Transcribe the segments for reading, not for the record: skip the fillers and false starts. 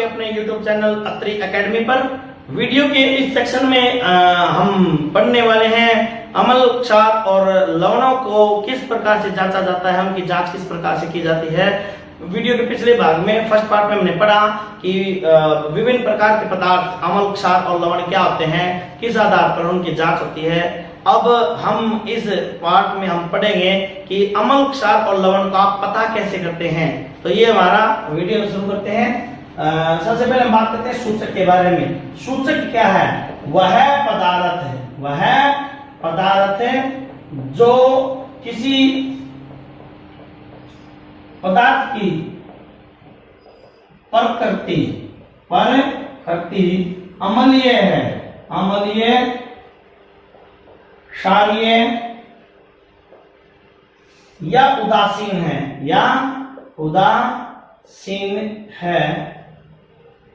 आपके अपने YouTube channel Atri academy पर। वीडियो के इस सेक्शन में हम पढ़ने वाले हैं अम्ल, क्षार और लवणों को किस प्रकार से जांचा जाता है, उनकी जांच किस प्रकार से की जाती है। वीडियो के पिछले भाग में फर्स्ट पार्ट में हमने पढ़ा कि विभिन्न प्रकार के पदार्थ अम्ल, क्षार और लवण क्या होते हैं, किस आधार पर उनकी जांच होती है। अब हम इस पार्ट में हम पढ़ेंगे कि अम्ल, क्षार और लवण का पता कैसे करते हैं। तो ये हमारा वीडियो शुरू करते हैं। सबसे पहले हम बात करते हैं सूचक के बारे में। सूचक क्या है? वह पदार्थ है, वह पदार्थ है जो किसी पदार्थ की प्रकृति अम्लीय है, अम्लीय, क्षारीय या उदासीन है, या उदासीन है।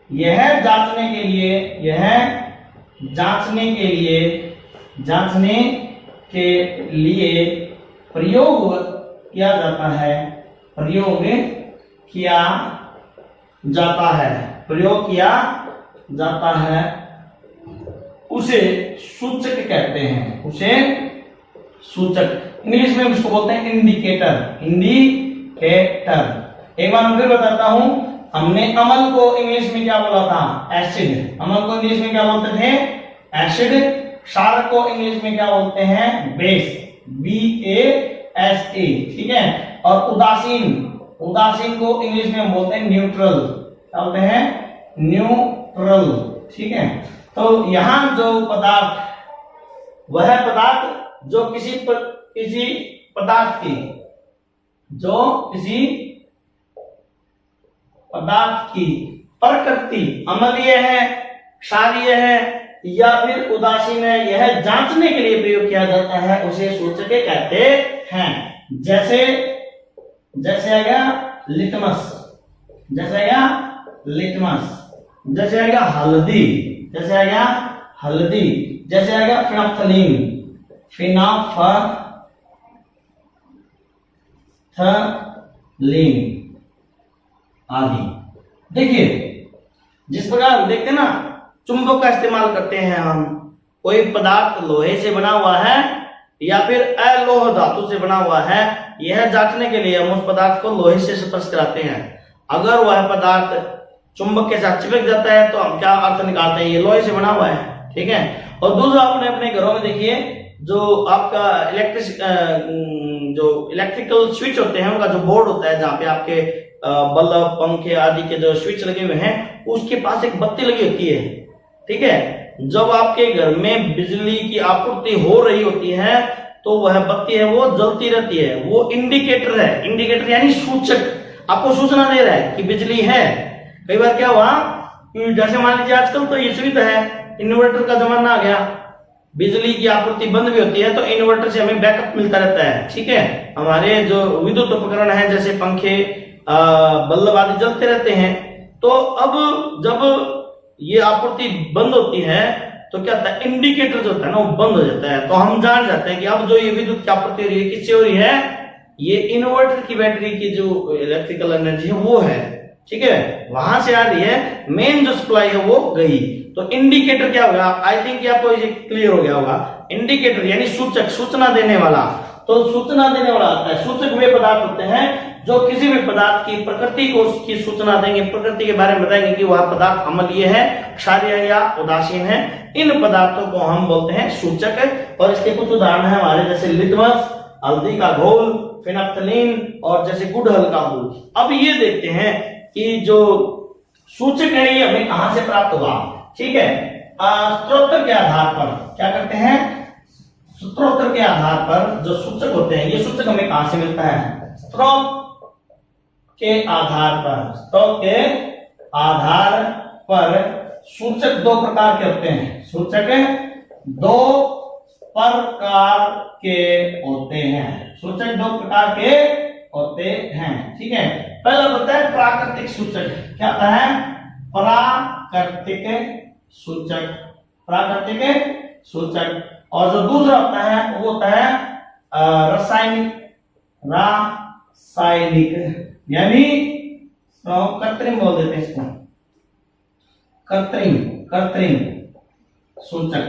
यह जांचने के लिए प्रयोग किया जाता है, उसे सूचक कहते हैं, उसे सूचक। इंग्लिश में उसको बोलते हैं इंडिकेटर। एक बार मैं फिर बताता हूं। हमने अम्ल को इंग्लिश में क्या बोला था? एसिड। अम्ल को इंग्लिश में क्या बोलते थे? एसिड। क्षार को इंग्लिश में क्या बोलते हैं? बेस, BASE, ठीक है। और उदासीन को इंग्लिश में हम बोलते हैं न्यूट्रल। क्या बोलते हैं? न्यूट्रल, ठीक है। तो यहां जो पदार्थ, वह पदार्थ जो किसी पदार्थ की प्रकृति अम्लीय है, क्षारीय है या फिर उदासीन है, यह जांचने के लिए प्रयोग किया जाता है, उसे सूचक कहते हैं। जैसे आ गया लिटमस, जैसे आ गया हल्दी, जैसे आ गया फिनाफ्थलीन आदि। देखिए, जिस प्रकार देखते हैं ना, चुंबक का इस्तेमाल करते हैं हम। कोई पदार्थ लोहे से बना हुआ है या फिर अलोह धातु से बना हुआ है, यह जांचने के लिए हम उस पदार्थ को लोहे से स्पर्श कराते हैं। अगर वह पदार्थ चुंबक के साथ चिपक जाता है तो हम क्या अर्थ निकालते हैं? ये लोहे से बना हुआ है, ठीक है। और दूसरा, अपने घरों में देखिए, जो आपका इलेक्ट्रिकल स्विच होते हैं, उनका जो बोर्ड होता है, जहाँ पे आपके बल्ब, पंखे आदि के जो स्विच लगे हुए हैं, उसके पास एक बत्ती लगी होती है, ठीक है। जब आपके घर में बिजली की आपूर्ति हो रही होती है तो वह बत्ती है वो जलती रहती है, वो इंडिकेटर है। इंडिकेटर यानी सूचक, आपको सूचना दे रहा है कि बिजली है। कई बार क्या हुआ, जैसे मान लीजिए आजकल तो ये सुविधा है, इन्वर्टर का जमाना आ गया, बिजली की आपूर्ति बंद भी होती है तो इन्वर्टर से हमें बैकअप मिलता रहता है, ठीक है। हमारे जो विद्युत उपकरण है जैसे पंखे, बल्ब आदि जलते रहते हैं। तो अब जब ये आपूर्ति बंद होती है तो क्या होता है? इंडिकेटर जो होता है ना, वो बंद हो जाता है। तो हम जान जाते हैं कि अब जो ये विद्युत की आपूर्ति हो रही है, किससे हो रही है? ये इन्वर्टर की बैटरी की जो इलेक्ट्रिकल एनर्जी है वो है, ठीक है, वहां से आ रही है। मेन जो सप्लाई है वो गई। तो इंडिकेटर क्या होगा? आई थिंक आपको ये क्लियर हो गया होगा। इंडिकेटर यानी सूचक, सूचना देने वाला। तो सूचना देने वाला आता है। सूचक वे पदार्थ होते हैं जो किसी भी पदार्थ की प्रकृति को उसकी सूचना देंगे, प्रकृति के बारे में बताएंगे कि वह पदार्थ अम्लीय है, क्षारीय या उदासीन है। इन पदार्थों को हम बोलते हैं सूचक। और इसके कुछ उदाहरण है हमारे, जैसे लिटमस, हल्दी का घोल, फिनाफ्थलीन और जैसे गुड़हल का फूल। अब ये देखते हैं कि जो सूचक है ये हमें कहां से प्राप्त हुआ, ठीक है। स्रोत के आधार पर क्या करते हैं? स्रोत के आधार पर जो सूचक होते हैं, ये सूचक हमें कहां से मिलता है? स्रोत के आधार पर सूचक दो प्रकार के होते हैं। सूचक दो प्रकार के होते हैं, ठीक है। पहला होता है प्राकृतिक सूचक। क्या होता है? प्राकृतिक सूचक। और जो दूसरा होता है वो होता है रासायनिक यानी कृत्रिम बोल देते हैं इसको, कृत्रिम कृत्रिम सूचक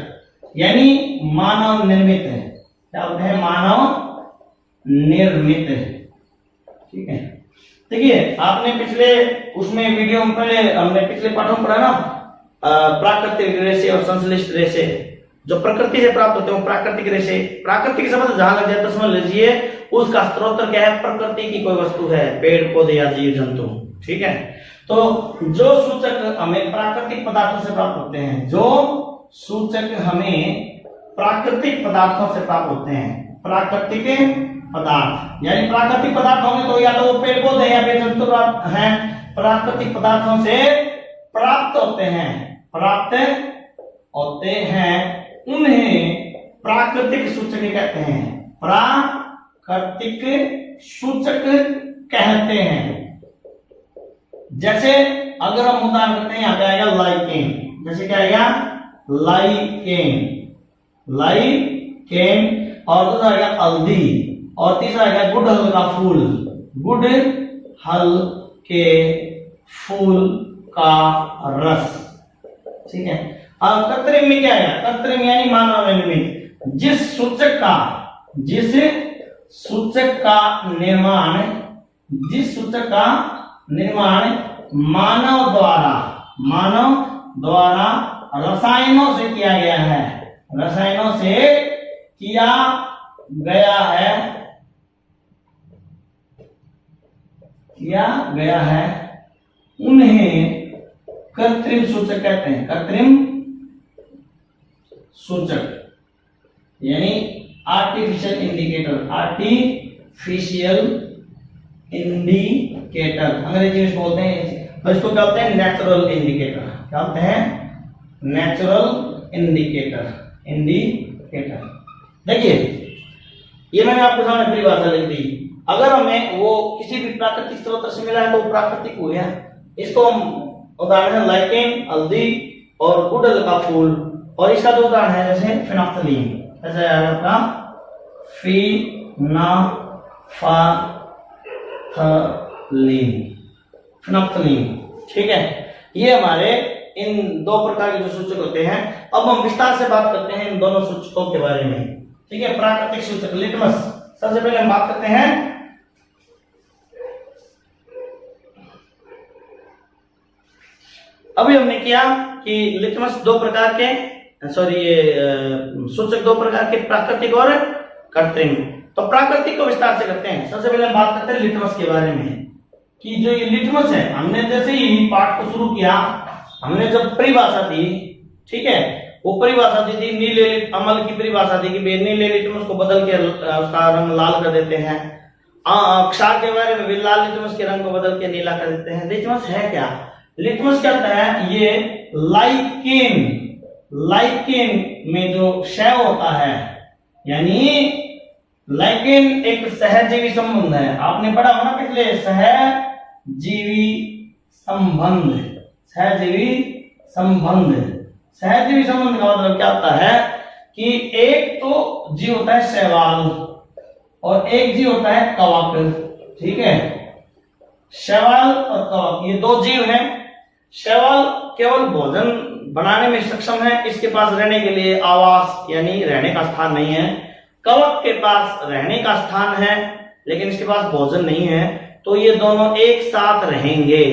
यानी मानव निर्मित है। क्या होता है? मानव निर्मित है। ठीक है, देखिए आपने पिछले उसमें वीडियो में पहले हमने पिछले पाठों में पढ़ा ना, प्राकृतिक रेशे और संश्लिष्ट रेशे जो प्रकृति से प्राप्त होते हैं, प्राकृतिक रेशे। प्राकृतिक शब्द जहां लग जाए तो समझ लीजिए उसका स्रोत क्या है? प्रकृति की कोई वस्तु है, पेड़ पौधे या जीव जंतु। ठीक है, तो जो सूचक हमें प्राकृतिक पदार्थों से प्राप्त होते हैं, जो सूचक हमें प्राकृतिक पदार्थों से प्राप्त होते हैं, प्राकृतिक पदार्थ यानी प्राकृतिक पदार्थ होंगे तो या तो वो पेड़ पौधे या फिर जंतु हैं, प्राकृतिक पदार्थों से प्राप्त होते हैं, प्राप्त होते हैं, उन्हें प्राकृतिक सूचक कहते हैं, प्राकृतिक सूचक कहते हैं। जैसे अगर हम उदाहरण करते हैं, यहाँ पे आएगा लाइकेन, जैसे क्या आएगा? लाइकेन, लाइकेन, और दूसरा आएगा हल्दी, और तीसरा आएगा गुड़हल का फूल, गुड़हल के फूल का रस। ठीक है, अब कृत्रिम में क्या है? कृत्रिम यानी मानव निर्मित, जिस सूचक का निर्माण मानव द्वारा रसायनों से किया गया है, रसायनों से किया गया है, उन्हें कृत्रिम सूचक कहते हैं। कृत्रिम सूचक यानी आर्टिफिशियल इंडिकेटर, आर्टिफिशियल इंडिकेटर अंग्रेजी में बोलते हैं, तो इसको क्या बोलते हैं? Natural indicator. क्या बोलते हैं? Natural indicator, indicator. देखिए ये मैंने आपको सामने परिभाषा लिख दी। अगर हमें वो किसी भी प्राकृतिक स्रोत से मिला है तो प्राकृतिक हुआ है। इसको हम उदाहरण है लाइकेन, हल्दी और गुड़हल का फूल, और इसका जो उदाहरण है जैसे फिनाफ्थलीन, जैसे आपका फिनाफ्थलीन। ठीक है, ये हमारे इन दो प्रकार के जो सूचक होते हैं। अब हम विस्तार से बात करते हैं इन दोनों सूचकों के बारे में। ठीक है, प्राकृतिक सूचक लिटमस, सबसे पहले हम बात करते हैं अभी हमने किया कि लिटमस दो प्रकार के सूचक दो प्रकार के, प्राकृतिक और कृत्रिम। तो प्राकृतिक को विस्तार से करते हैं। सबसे पहले हम बात करते हैं लिटमस के बारे में कि जो ये लिटमस है, हमने जैसे ही पाठ को शुरू किया, हमने जब परिभाषा दी, ठीक है, वो परिभाषा दी थी नीले अमल की परिभाषा दी कि नीले लिटमस को बदल के उसका रंग लाल कर देते हैं। क्षार के बारे में भी लाल लिटमस के रंग को बदल के नीला कर देते हैं। लिटमस है क्या? लिटमस क्या होता है? ये लाइकेन में जो क्षय होता है, यानी लाइकेन एक सहजीवी संबंध है। आपने पढ़ा होगा ना पिछले, सहजीवी संबंध का मतलब क्या होता है कि एक तो जीव होता है शैवाल और एक जीव होता है कवक। ठीक है, शैवाल और कवक ये दो जीव हैं। शैवाल केवल भोजन बनाने में सक्षम है, इसके पास रहने के लिए आवास यानी रहने का स्थान नहीं है। कवक के पास रहने का स्थान है लेकिन इसके पास भोजन नहीं है, तो ये दोनों एक साथ रहेंगे।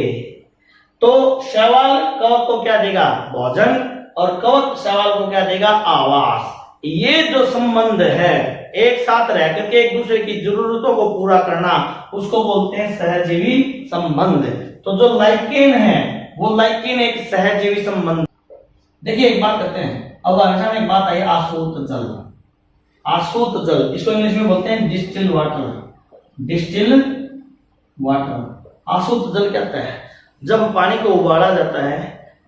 तो शैवाल कवक को क्या देगा? भोजन, और कवक शैवाल को क्या देगा? आवास। ये जो संबंध है, एक साथ रह करके एक दूसरे की जरूरतों को पूरा करना, उसको बोलते हैं सहजीवी संबंध। तो जो लाइकेन है वो लाइकेन एक सहजीवी संबंध। देखिए एक बात करते हैं, अब हमेशा एक बात आई, आसूत जल। आसूत जल, इसको इंग्लिश में बोलते हैं डिस्टिल वाटर। डिस्टिल वाटर, आसूत जल क्या होता है? जब पानी को उबाला जाता है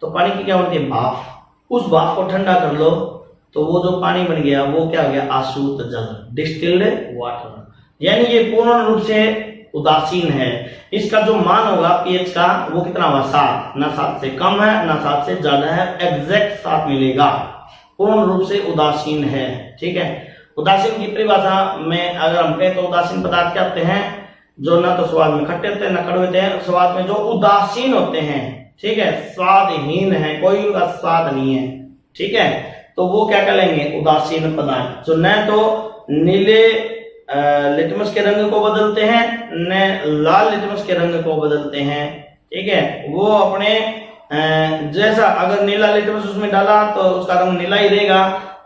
तो पानी की क्या होती है? भाप। उस भाप को ठंडा कर लो तो वो जो पानी बन गया वो क्या हो गया? आसूत जल, डिस्टिल्ड वाटर। यानी ये पूर्ण रूप से उदासीन है। इसका जो मान होगा पीएच का वो कितना होगा? 7। ना 7 से कम है ना 7 से ज्यादा है, एग्जैक्ट 7 मिलेगा। पूर्ण रूप से उदासीन है। ठीक है, उदासीन की परिभाषा में अगर हम कहें तो उदासीन पदार्थ क्या होते हैं? जो ना तो स्वाद में खट्टे होते हैं ना कड़वे होते हैं। स्वाद में जो उदासीन होते हैं, ठीक है, स्वादहीन है, कोई उनका स्वाद नहीं है, ठीक है, तो वो क्या कहेंगे, उदासीन पदार्थ। जो न तो नीले लिटमस के रंग को बदलते हैं, न लाल लिटमस के रंग को बदलते हैं, ठीक है, वो अपने जैसा अगर नीला लिटमस उसमें डाला तो उसका रंग नीला ही रहेगा,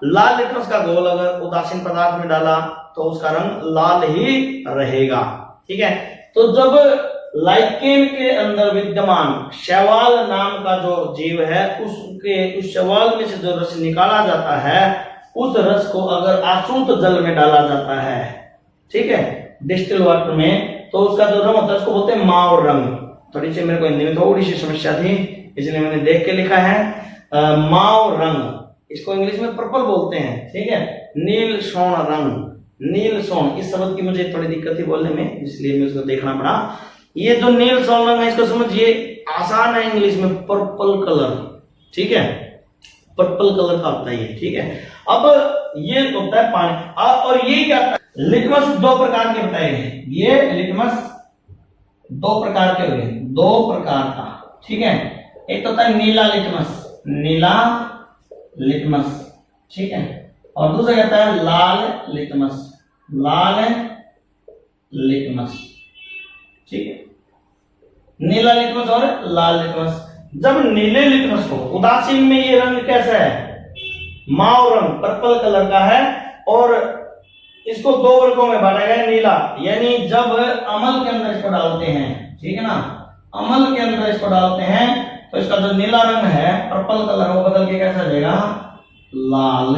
लाल लिटमस का घोल अगर उदासीन पदार्थ में डाला तो उसका रंग लाल ही रहेगा, ठीक है। तो जब लाइकेन के अंदर विद्यमान शैवाल नाम का जो जीव है उस शैवाल में से जो रस निकाला जाता है, उस रस को अगर आशुद्ध जल में डाला जाता है, ठीक है, डिस्टिल वाटर में, तो उसका जो रंग होता है उसको बोलते हैं माव रंग। थोड़ी सी मेरे को हिंदी में थोड़ी सी समस्या थी, इसलिए मैंने देख के लिखा है माव रंग, इसको इंग्लिश में पर्पल बोलते हैं, ठीक है, नील सोन रंग, नील सोन, इस शब्द की मुझे थोड़ी दिक्कत थी बोलने में, इसलिए मैं उसको देखना पड़ा। ये जो नील सोन रंग है इसको समझिए, आसान है इंग्लिश में, पर्पल कलर, ठीक है, पर्पल कलर का होता है ये, ठीक है। अब ये होता है पानी, और ये क्या होता है, लिटमस दो प्रकार के बताए गए, ये लिटमस दो प्रकार के हुए, दो प्रकार का, ठीक है, एक तो होता है नीला लिटमस, नीला लिटमस, ठीक है, और दूसरा कहता है लाल लिटमस, लाल लिटमस, ठीक है, नीला लिटमस और लाल लिटमस। जब नीले लिटमस को, उदासीन में ये रंग कैसा है, माव रंग, पर्पल कलर का है, और इसको दो वर्गों में बांटा गया है, नीला, यानी जब अमल के अंदर इसको डालते हैं, ठीक है ना, अमल के अंदर इसको डालते हैं तो इसका जो नीला रंग है, पर्पल कलर, वो बदल के कैसा जाएगा, लाल,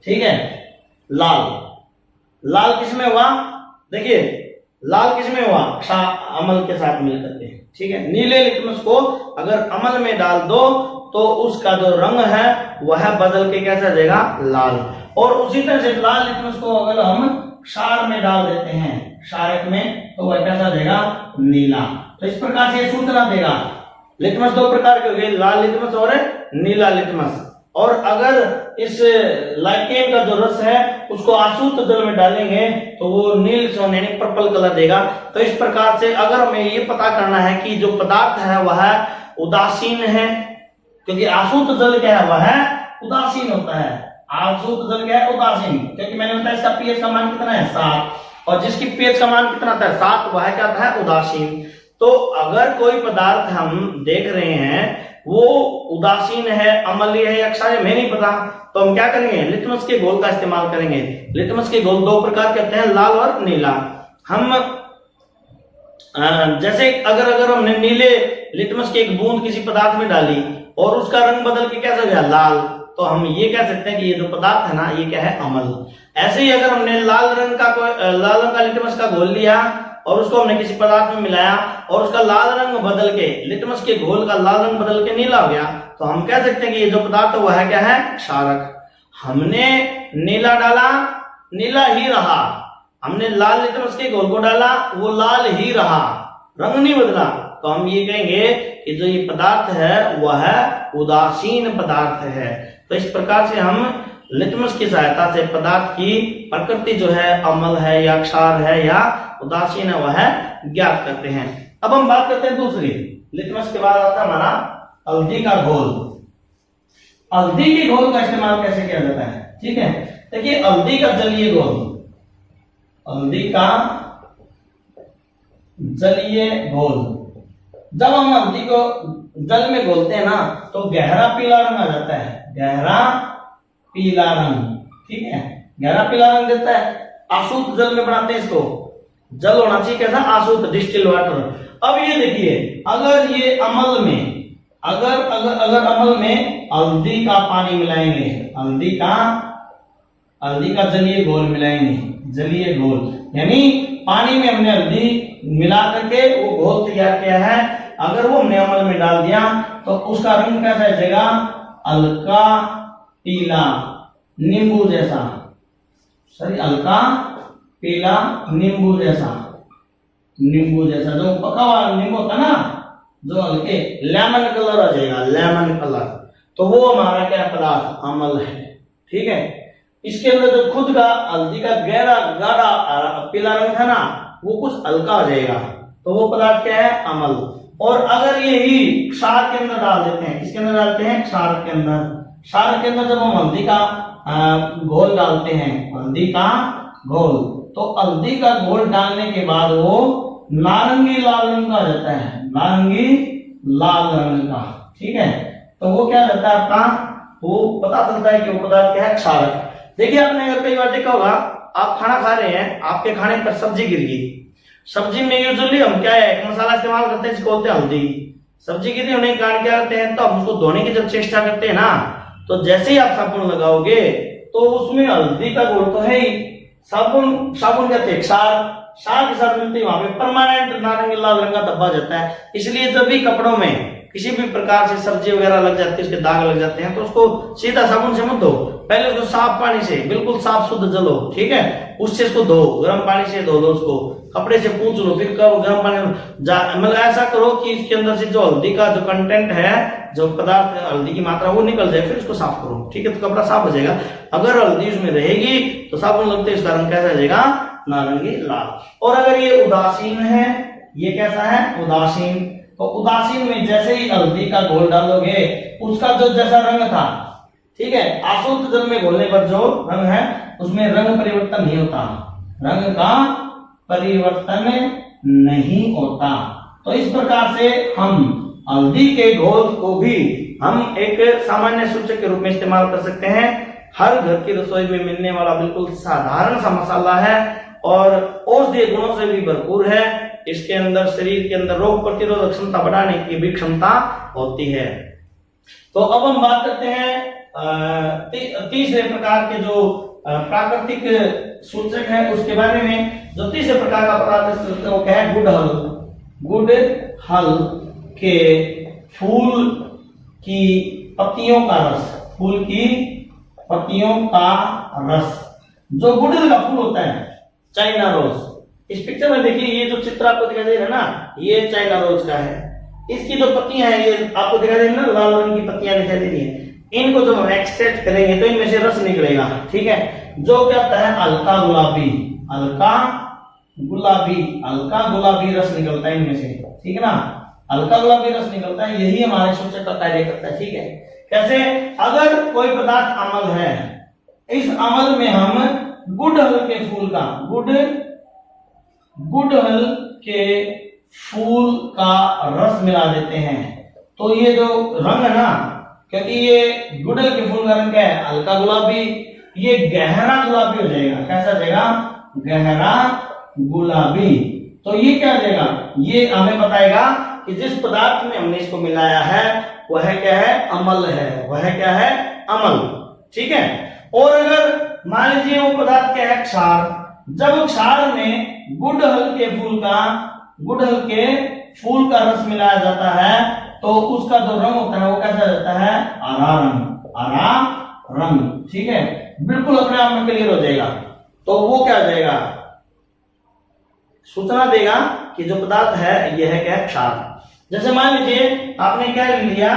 ठीक है, लाल। लाल किसमें हुआ, देखिए लाल किसमें हुआ, अमल के साथ मिल करके, ठीक है। नीले लिटमस को अगर अमल में डाल दो तो उसका जो रंग है वह बदल के कैसा जाएगा, लाल। और उसी तरह से लाल लिटमस को अगर हम क्षार में डाल देते हैं, क्षारक में, तो वह कैसा जाएगा, नीला। तो इस प्रकार से सूचना देगा, लिटमस दो प्रकार के हो गए, लाल लिटमस और नीला लिटमस। और अगर इस लाइकेन का जो रस है उसको आशुद्ध जल में डालेंगे तो वो नील सोन यानी पर्पल कलर देगा। तो इस प्रकार से अगर हमें ये पता करना है कि जो पदार्थ है वह उदासीन है, क्योंकि आशुद्ध जल क्या है, वह उदासीन होता है, आशुद्ध जल क्या है, उदासीन, क्योंकि मैंने बताया इसका पीएच का मान कितना है, 7, और जिसकी पीएच का मान कितना था, 7, वह क्या था, उदासीन। तो अगर कोई पदार्थ हम देख रहे हैं वो उदासीन है, अम्लीय है या क्षारीय, हमें नहीं पता, तो हम क्या करेंगे, लिटमस के घोल का इस्तेमाल करेंगे। लिटमस के घोल दो प्रकार के होते हैं, लाल और नीला। हम जैसे अगर हमने नीले लिटमस की एक बूंद किसी पदार्थ में डाली और उसका रंग बदल के कैसा गया, लाल, तो हम ये कह सकते हैं कि ये जो पदार्थ है ना, ये क्या है, अम्ल। ऐसे ही अगर हमने लाल रंग का लिटमस का घोल लिया और उसको हमने किसी पदार्थ में मिलाया और उसका लाल रंग बदल के, लिटमस के घोल का लाल रंग बदल के नीला हो गया, तो हम कह सकते हैं कि ये जो पदार्थ है वह क्या है, क्षारक। हमने नीला डाला, नीला ही रहा, हमने लाल लिटमस के घोल को डाला, वो लाल ही रहा, रंग नहीं बदला, तो हम ये कहेंगे कि जो ये पदार्थ है वह उदासीन पदार्थ है। तो इस प्रकार से हम लिटमस की सहायता से पदार्थ की प्रकृति जो है, अम्ल है या क्षार है या उदासीन है, वह ज्ञात करते हैं। अब हम बात करते हैं दूसरी, लिटमस के बाद आता है हमारा हल्दी का घोल। हल्दी के घोल का इस्तेमाल कैसे किया जाता है, ठीक है। देखिए हल्दी का जलीय घोल, हल्दी का जलीय घोल, जब हम हल्दी को जल में घोलते हैं ना तो गहरा पीला रंग आ जाता है, गहरा पीला रंग, ठीक है, गहरा पीला रंग देता है। आशुद्ध जल में बनाते हैं इसको, जल होना चाहिए कैसा, आशुद्ध, डिस्टिल वाटर। अब ये देखिए, अगर ये अमल में, अगर अमल में हल्दी का पानी मिलाएंगे, हल्दी का जलीय घोल मिलाएंगे, जलीय घोल यानी पानी में हमने हल्दी मिला करके वो घोल तैयार किया है, अगर वो हमने अमल में डाल दिया तो उसका रंग कैसा जाएगा, हल्का पीला, नींबू जैसा, सॉरी हल्का पीला नींबू जैसा, नींबू जैसा, जो पका हुआ नींबू होता ना, जो हल्के लेमन कलर आ जाएगा, लेमन कलर, तो वो हमारा क्या पदार्थ, अमल है, ठीक है। इसके अंदर जो खुद का हल्दी का गहरा गाढ़ा पीला रंग था ना, वो कुछ हल्का हो जाएगा, तो वो पदार्थ क्या है, अमल। और अगर यही क्षार के अंदर डाल देते हैं, किसके अंदर डालते हैं, क्षार के अंदर, क्षार के अंदर जब हम हल्दी का घोल डालते हैं, हल्दी का घोल, तो हल्दी का घोल डालने के बाद वो नारंगी लाल रंग का हो जाता है, नारंगी लाल रंग का, ठीक है। तो वो क्या रहता है आपका, वो पता चलता है कि वो पदार्थ क्या है, क्षारक। देखिए आपने अगर कई बार देखा होगा, आप खाना खा रहे हैं, आपके खाने पर सब्जी गिर गई, सब्जी में यूजुअली हम क्या है, एक मसाला इस्तेमाल करते हैं जिसको बोलते हैं हल्दी। सब्जी गिरी होने के कारण क्या करते हैं, तो हम उसको धोने की जब चेष्टा करते हैं ना, तो जैसे ही आप साबुन लगाओगे तो उसमें हल्दी का घोल तो है ही, साबुन साबुन क्या थे, क्षार, क्षार के साथ मिलते ही वहां पे परमानेंट नारंगी लाल रंग का धब्बा जाता है। इसलिए जब भी कपड़ों में किसी भी प्रकार से सब्जी वगैरह लग जाती है, उसके दाग लग जाते हैं, तो उसको सीधा साबुन से मत धो, पहले उसको साफ पानी से, बिल्कुल साफ शुद्ध जल हो, ठीक है, उससे इसको धो, गर्म पानी से धो लो उसको, कपड़े से पूंछ लो, फिर गर्म पानी मतलब ऐसा करो कि इसके अंदर से जो हल्दी का जो कंटेंट है, जो पदार्थ हल्दी की मात्रा वो निकल जाए, फिर इसको साफ करो, ठीक है, तो कपड़ा साफ हो जाएगा। अगर हल्दी उसमें रहेगी तो साबुन लगते इसका रंग कैसा रहेगा, नारंगी लाल। और अगर ये उदासीन है, ये कैसा है, उदासीन, तो उदासीन में जैसे ही हल्दी का घोल डालोगे, उसका जो जैसा रंग था, ठीक है, अशुद्ध जल में घोलने पर जो रंग है उसमें रंग परिवर्तन नहीं होता, रंग का परिवर्तन नहीं होता। तो इस प्रकार से हम हल्दी के घोल को भी हम एक सामान्य सूचक के रूप में इस्तेमाल कर सकते हैं। हर घर की रसोई में मिलने वाला बिल्कुल साधारण सा मसाला है और औषधीय गुणों से भी भरपूर है। इसके अंदर शरीर के अंदर रोग प्रतिरोधक क्षमता बढ़ाने की भी क्षमता होती है। तो अब हम बात करते हैं तीसरे प्रकार के जो प्राकृतिक सूचक है उसके बारे में। जो तीसरे प्रकार का पदार्थ वो क्या है, गुड़हल। गुड़हल के फूल की पत्तियों का रस, फूल की पत्तियों का रस, जो गुड़हल का फूल होता है, चाइना रोज। इस पिक्चर में देखिए, ये जो चित्र आपको दिखाई दे रहा है ना, ये चाइना रोज का है। इसकी जो पत्तियां हैं, ये आपको दिखाई दे रही है ना, लाल रंग की पत्तियां दिखाई दे रही है। इनको जब हम एक्सट्रैक्ट करेंगे तो इनमें से रस निकलेगा, ठीक है, जो क्या होता है, हल्का गुलाबी, हल्का गुलाबी, हल्का गुलाबी रस निकलता है इनमें से, ठीक है ना, हल्का गुलाबी रस निकलता है। यही हमारे सूचक का कार्य करता है, ठीक है। कैसे, अगर कोई पदार्थ अम्ल है, इस अम्ल में हम गुड़हल के फूल का, गुड़हल के फूल का रस मिला देते हैं, तो ये जो रंग है ना, क्योंकि ये गुड़हल के फूल का रंग क्या है, हल्का गुलाबी, ये गहरा गुलाबी हो जाएगा। कैसा हो जाएगा, गहरा गुलाबी। तो ये क्या हो जाएगा, ये हमें बताएगा कि जिस पदार्थ में हमने इसको मिलाया है वह क्या है, अम्ल है, वह क्या है, अम्ल, ठीक है। और अगर मान लीजिए वो पदार्थ क्या है, क्षार। जब क्षार में गुड़हल के फूल का रस मिलाया जाता है तो उसका जो रंग होता है वो कैसा रहता है, हरा रंग, हरा रंग, ठीक है, बिल्कुल अपने आप में क्लियर हो जाएगा। तो वो क्या हो जाएगा, सूचना देगा कि जो पदार्थ है यह है क्या है, क्षार। जैसे मान लीजिए आपने क्या लिया,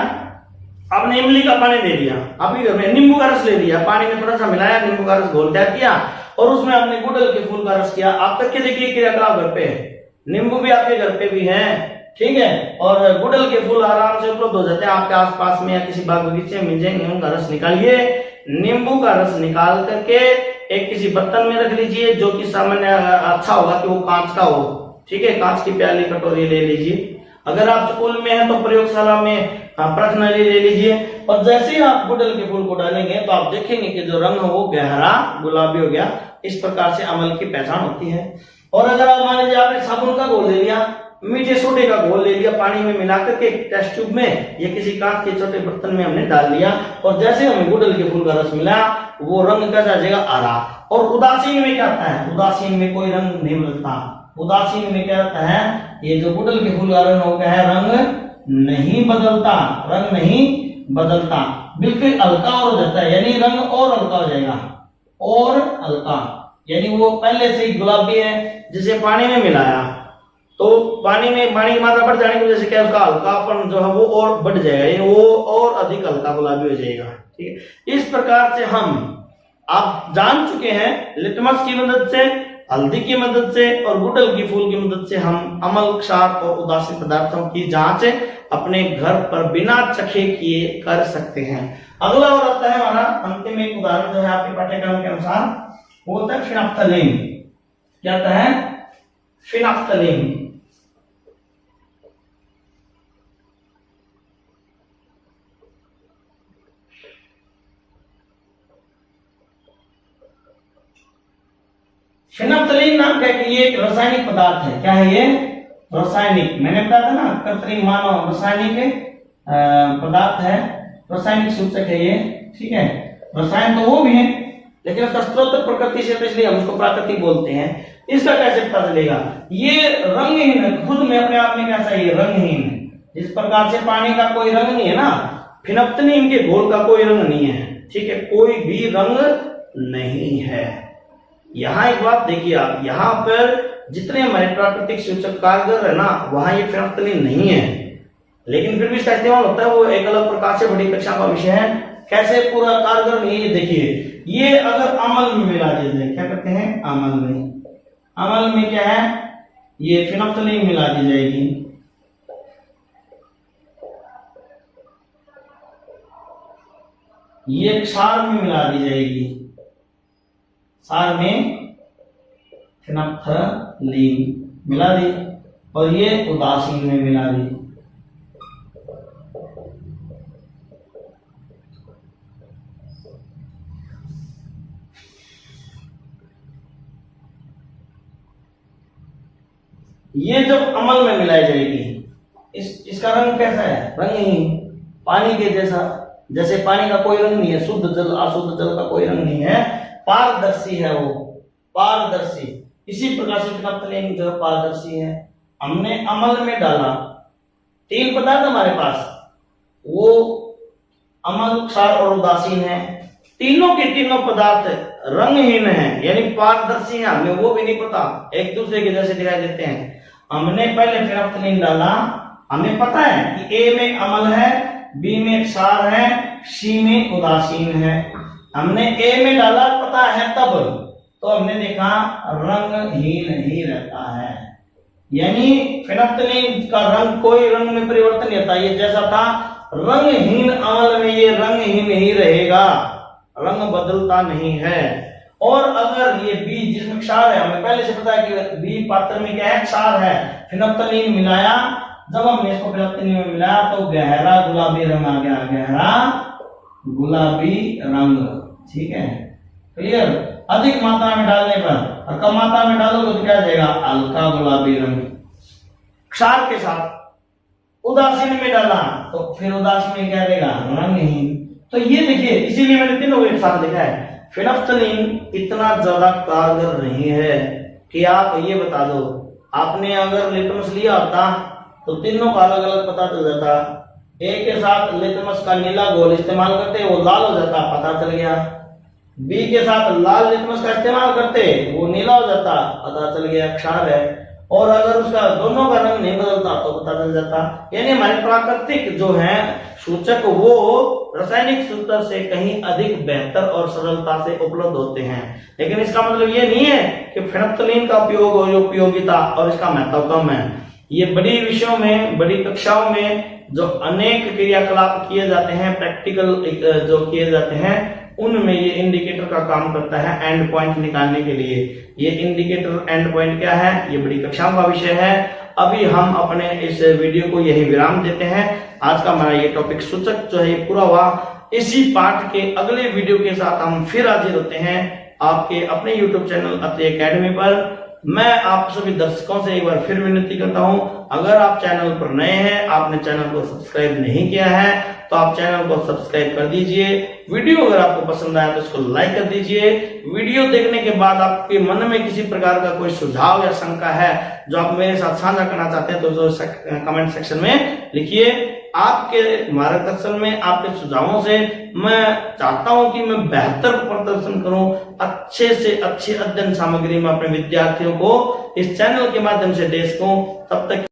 आपने इमली का पानी दे दिया, आपके घर में नींबू का रस ले लिया, पानी में थोड़ा सा मिलाया, नींबू का रस घोल तैयार किया और उसमें आपने गुड़हल के फूल का रस किया। आप करके देखिए क्रियाकलाप घर पे है, नींबू भी आपके घर पे भी है, ठीक है, और गुड़हल के फूल आराम से उपलब्ध हो जाते हैं आपके आसपास में या किसी बाग बगीचे में मिल जाएंगे। उनका रस निकालिए, नींबू का रस निकाल करके एक किसी बर्तन में रख लीजिए, जो कि सामान्य अच्छा होगा कि वो कांच का हो, ठीक है, कांच की प्याली कटोरी ले लीजिए। अगर आप स्कूल में हैं तो प्रयोगशाला में पर्सनली ले लीजिए। और जैसे ही आप गुड़हल के फूल को डालेंगे तो आप देखेंगे कि जो रंग है वो गहरा गुलाबी हो गया। इस प्रकार से अम्ल की पहचान होती है। और अगर आप मान लीजिए आपने साबुन का घोल ले लिया, मीठे सोडे का घोल ले लिया, पानी में मिला करके टेस्ट ट्यूब में या किसी कांच के छोटे बर्तन में हमने डाल लिया और जैसे हमें गुड़हल के फूल का रस मिला, वो रंग कैसा आ जाएगा, हरा। और उदासीन में क्या आता है, उदासीन में कोई रंग नहीं बदलता। उदासीन में क्या होता है, ये जो गुड़हल के फूल का रंग होता है, रंग नहीं बदलता, रंग नहीं बदलता, बिल्कुल हल्का और हो जाता है, यानी रंग और हल्का हो जाएगा, और हल्का, यानी वो पहले से ही गुलाबी है। जिसे पानी में मिलाया तो पानी की मात्रा बढ़ जाने की वजह से क्या उसका हल्कापन जो है वो और बढ़ जाएगा, यानी वो और अधिक हल्का गुलाबी हो जाएगा, ठीक है। इस प्रकार से हम आप जान चुके हैं लिटमस की मदद से हल्दी की मदद से और गुड़हल की फूल की मदद से हम अम्ल, क्षार और उदासीन पदार्थों की जांच अपने घर पर बिना चखे किए कर सकते हैं। अगला और आता है हमारा अंतिम एक उदाहरण जो है आपके पाठ्यक्रम के अनुसार, वो होता है फिनाफ्थलीन। क्या होता है? फिनाफ्थलीन। फिनाफ्थलीन नाम का ये एक रासायनिक पदार्थ है। क्या है ये? रासायनिक। मैंने बताया था ना, कृत्रिम मानव रासायनिक पदार्थ है, रासायनिक सूचक है ये। ठीक है, रसायन तो वो भी है लेकिन उसका स्रोत प्रकृति से, इसलिए हम उसको प्राकृतिक बोलते हैं। इसका कैसे पता चलेगा? ये रंगहीन है, खुद में अपने आप में कैसा है? ये रंगहीन है। जिस प्रकार से पानी का कोई रंग नहीं है ना, फिनाफ्थलीन के घोल का कोई रंग नहीं है। ठीक है, कोई भी रंग नहीं है। यहाँ एक बात देखिए आप, यहाँ पर जितने हमारे प्राकृतिक सूचक कारगर है ना, वहां ये फिनाफ्थलीन नहीं है, लेकिन फिर भी इसका इस्तेमाल होता है। वो एक अलग प्रकार से बड़ी कक्षा का विषय है। कैसे पूरा कारगर नहीं है? देखिए, ये अगर अम्ल में मिला दिया जाए, क्या करते हैं? अम्ल में। अम्ल में क्या है? ये फिनाफ्थलीन मिला दी जाएगी। ये क्षार में मिला दी जाएगी, क्षार में फिनाफ्थलीन मिला दी, और ये उदासीन में मिला दी। ये जब अम्ल में मिलाई जाएगी, इसका रंग कैसा है? रंगहीन, पानी के जैसा। जैसे पानी का कोई रंग नहीं है, शुद्ध जल, अशुद्ध जल का कोई रंग नहीं है, पारदर्शी है वो, पारदर्शी। इसी प्रकार से फिनाफ्थलीन जो पारदर्शी है। हमने अम्ल में डाला, तीन पदार्थ हमारे पास, वो अम्ल, क्षार और उदासीन है। तीनों के तीनों पदार्थ रंगहीन है, यानी पारदर्शी है। हमें वो भी नहीं पता, एक दूसरे के जैसे दिखाई देते हैं। हमने पहले फिनाफ्थलीन डाला, हमें पता है कि ए में अम्ल है, बी में क्षार है, सी में उदासीन है। हमने ए में डाला, पता है तब, तो हमने देखा रंगहीन ही रहता है। यानी फिनाफ्थलीन का रंग, कोई रंग में परिवर्तन नहीं होता। ये जैसा था रंगहीन अम्ल में, ये रंगहीन ही रहेगा, रंग बदलता नहीं है। और अगर ये बी जिसमें क्षार है, हमें पहले से पता है कि बी पात्र में क्या है? क्षार है। फिनाफ्थलीन मिलाया, जब हमने इसको फिनाफ्थलीन में मिलाया तो गहरा गुलाबी रंग आ गया, गहरा गुलाबी रंग। ठीक है, क्लियर? अधिक मात्रा में डालने पर, और कम मात्रा में डालोगे तो क्या आ जाएगा? हल्का गुलाबी रंग। क्षार के साथ उदासीन में डाला तो फिर उदासीन में क्या रहेगा? रंगहीन। तो ये देखिए, इसीलिए मैंने तीनों को एक साथ लिखा है। फिनाफ्थलीन इतना ज्यादा कारगर नहीं है कि आप ये बता दो, आपने अगर लिटमस लिया होता तो तीनों का अलग अलग पता चल जाता। ए के साथ लिटमस का नीला घोल इस्तेमाल करते, वो लाल हो जाता, पता चल गया। बी के साथ लाल लिटमस का इस्तेमाल करते, वो नीला हो जाता, पता चल गया क्षार है। और अगर उसका दोनों का रंग नहीं बदलता तो पता चल जाता। यानी हमारे प्राकृतिक जो है सूचक, वो रासायनिक सूत्र से कहीं अधिक बेहतर और सरलता से उपलब्ध होते हैं। लेकिन इसका मतलब ये नहीं है कि फिनाफ्थलीन का उपयोग और उपयोगिता और इसका महत्व कम है। ये बड़ी विषयों में, बड़ी कक्षाओं में जो अनेक क्रियाकलाप किए जाते हैं, प्रैक्टिकल जो किए जाते हैं, उनमें ये इंडिकेटर का काम करता है एंड पॉइंट निकालने के लिए। ये इंडिकेटर एंड पॉइंट क्या है, ये बड़ी कक्षाओं का विषय है। अभी हम अपने इस वीडियो को यही विराम देते हैं। आज का हमारा ये टॉपिक सूचक जो है पूरा हुआ। इसी पाठ के अगले वीडियो के साथ हम फिर हाजिर होते हैं आपके अपने YouTube चैनल अत्रि एकेडमी पर। मैं आप सभी दर्शकों से एक बार फिर विनती करता हूं, अगर आप चैनल पर नए हैं, आपने चैनल को सब्सक्राइब नहीं किया है, तो आप चैनल को सब्सक्राइब कर दीजिए। वीडियो अगर आपको पसंद आया तो इसको लाइक कर दीजिए। वीडियो देखने के बाद आपके मन में किसी प्रकार का कोई सुझाव या शंका है जो आप मेरे साथ साझा करना चाहते हैं तो कमेंट सेक्शन में लिखिए। आपके मार्गदर्शन में, आपके सुझावों से मैं चाहता हूं कि मैं बेहतर प्रदर्शन करूं, अच्छे से अच्छी अध्ययन सामग्री में अपने विद्यार्थियों को इस चैनल के माध्यम से दे सकूं। तब तक